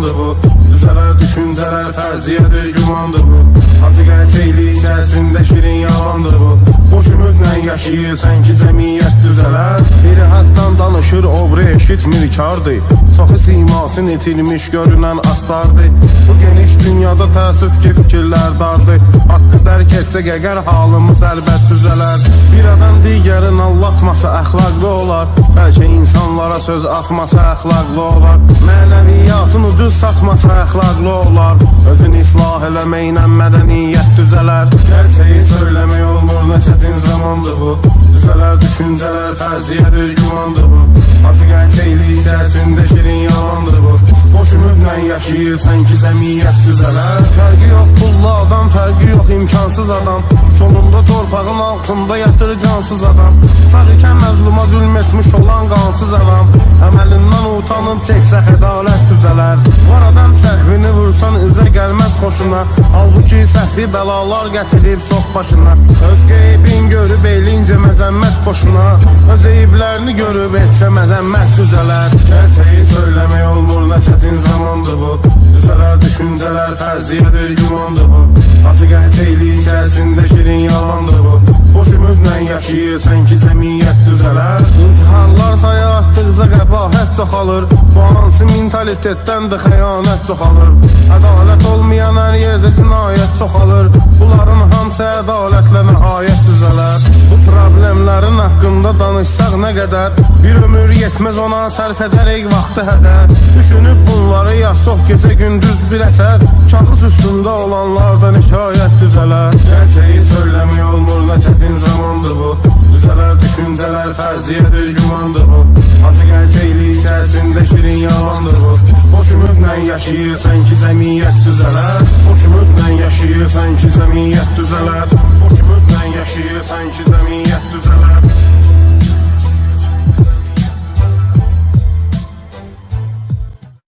yalandır bu. Düzələr düşüncələr, fərziyyədir, gümandır bu. Acı gerçəklik içərisində şirin yalandır bu. Boş ümidlə yaşayırsan ki cəmiyyət düzələr. Biri haqdan danışır, obri eşitmir kardır. Çoxu simasını itirmiş görünən astardır. Bu geniş dünyada təəssüf ki fikirlər dardır. Haqqı dərk etsək əgər halımız əlbət düzələr. Bir adam digərin allatmasa əxlaqlı olar. Bəlkə insanlara söz atmasa əxlaqlı olar. Mənəviyyatın ucuz satmasa əxlaqlı olar. Özünü islah eləməklə mədəniyyət düzələr. Gerçeği söyləmək olmur, nə çətin zamandır bu. Düzələr düşüncələr, fərziyyədir, gümandır bu. Acı gerçəklik içərisində şirin yalandır bu. Boş ümidlə yaşayırsan ki cəmiyyət düzələr. Fərqi yox pulla adam, fərqi yox imkansız adam. Sonunda torpağın altında yatır cansız adam. Sağ ikən məzluma zülm etmiş olan qansız adam. Əməlindən utanıb çəksə ədalət düzələr. Var adam səhvini vursan üzə gəlməz xoşuna. Halbuki səhvi bəlalar gətirib çox başına. Öz qeybin görüb eylincə məzəmmət boşuna. Öz eyiblərini görüb etsə məzəmmət düzələr. Gerçeği söyləmək olmur, nə çətin zamandır bu. Düzələr düşüncələr, fərziyyədir, gümandır bu. Acı gerçəklik içərisində şirin yalandır bu. Boş ümidlə yaşayırsan ki cəmiyyət düzələr. İntiharlar sayı artdıqca qəbahət çoxalır. Bu hansı mentalitetdən də xəyanət çoxalır. Ədalət olmayan hər yerdə cinayət çoxalır. Bunların hamısı ədalətlə nəhayət düzələr. Bu problemlərin haqqında danışsaq nə qədər, bir ömür yetməz ona sərf edərək vaxtı hədər. Düşünüb bunları yazsaq gecə gündüz bir əsər. Kağız üstündə olanlardan hekayət düzələr. Gerçeği söyləmək olmur, nə çətin zamandır bu. Düzələr düşüncələr, fərziyyədir, gümandır bu. Acı gerçəklik içərisində şirin yalandır bu. Boş ümidlə yaşayırsan ki cəmiyyət düzələr. Boş ümidlə yaşayırsan ki cəmiyyət düzələr. Boş ümidlə yaşayırsan ki cəmiyyət düzələr.